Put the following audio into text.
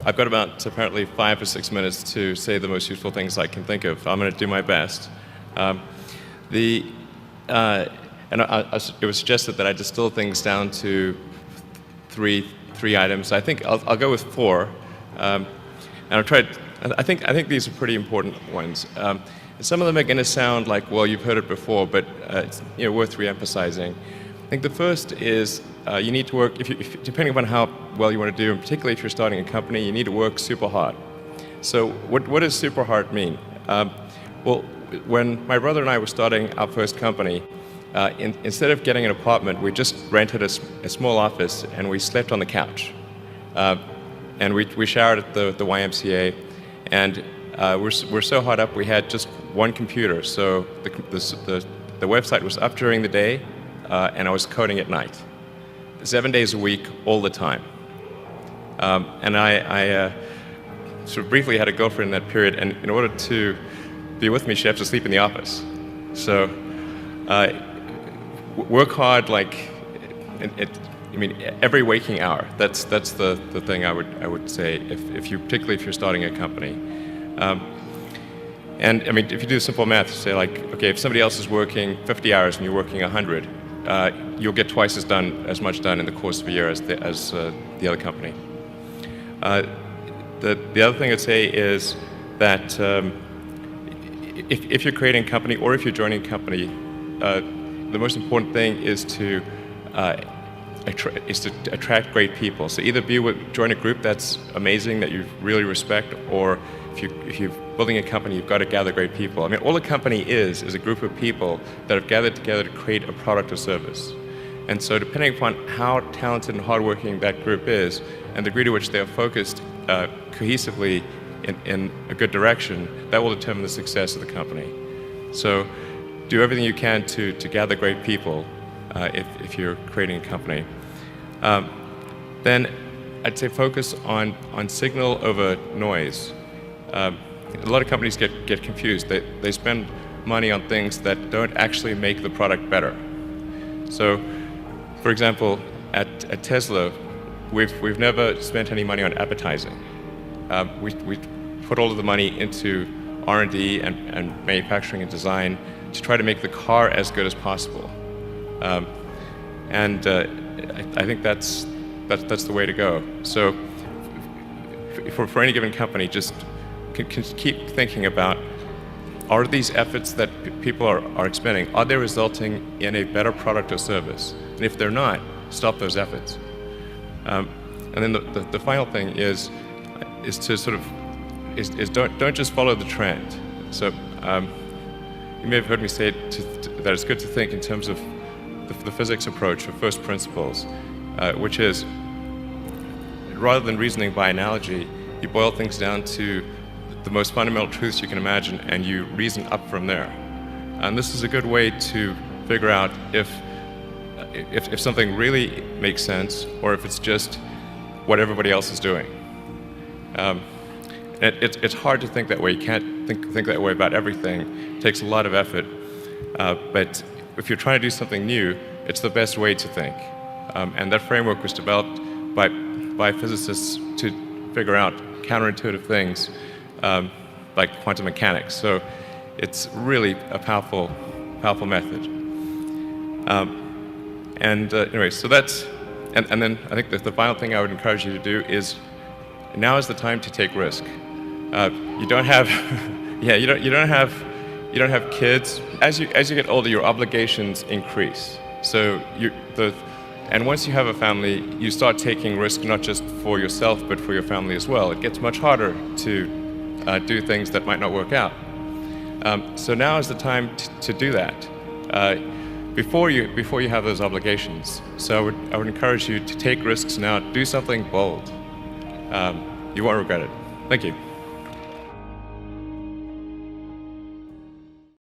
I've got about apparently 5 or 6 minutes to say the most useful things I can think of. I'm going to do my best. Um, the it was suggested that I distill things down to three items. I think I'll go with four, and I've tried. I think these are pretty important ones. Some of them are going to sound like, well, you've heard it before, but it's worth re-emphasizing. I think the first is you need to work, depending upon how well you want to do, and particularly if you're starting a company, you need to work super hard. So what does super hard mean? Well, when my brother and I were starting our first company, instead of getting an apartment, we just rented a small office and we slept on the couch. And we showered at the YMCA, and we're so hot up we had just one computer. So the website was up during the day, and I was coding at night, 7 days a week, all the time. And I sort of briefly had a girlfriend in that period, and in order to be with me, she had to sleep in the office. So work hard, like every waking hour. That's the thing I would say particularly if you're starting a company. And I mean, if you do simple math, you say like, okay, if somebody else is working 50 hours and you're working 100, you'll get twice as much done in the course of a year as the other company. The other thing I'd say is that if you're creating a company or if you're joining a company, the most important thing is to attract great people. So either join a group that's amazing that you really respect, or if you're building a company, you've got to gather great people. I mean, all a company is a group of people that have gathered together to create a product or service. And so depending upon how talented and hardworking that group is, and the degree to which they are focused cohesively in a good direction, that will determine the success of the company. So do everything you can to gather great people if you're creating a company. Then I'd say focus on signal over noise. A lot of companies get confused. They spend money on things that don't actually make the product better. So, for example, at Tesla, we've never spent any money on advertising. We put all of the money into R&D and manufacturing and design to try to make the car as good as possible. And I think that's the way to go. So for any given company, just can keep thinking about, are these efforts that people are expending, are they resulting in a better product or service? And if they're not, stop those efforts. And then the final thing is to sort of don't just follow the trend. So you may have heard me say that it's good to think in terms of the physics approach or first principles, which is, rather than reasoning by analogy, you boil things down to the most fundamental truths you can imagine, and you reason up from there. And this is a good way to figure out if something really makes sense, or if it's just what everybody else is doing. It's hard to think that way. You can't think that way about everything. It takes a lot of effort. But if you're trying to do something new, it's the best way to think. And that framework was developed by physicists to figure out counterintuitive things like quantum mechanics. So it's really a powerful method. Anyway, so that's, and then I think that the final thing I would encourage you to do is, now is the time to take risk. You don't have, you don't have kids. As you get older, your obligations increase. So and once you have a family, you start taking risk not just for yourself but for your family as well. It gets much harder to do things that might not work out. So now is the time to do that before you have those obligations. So I would encourage you to take risks now. Do something bold. You won't regret it. Thank you.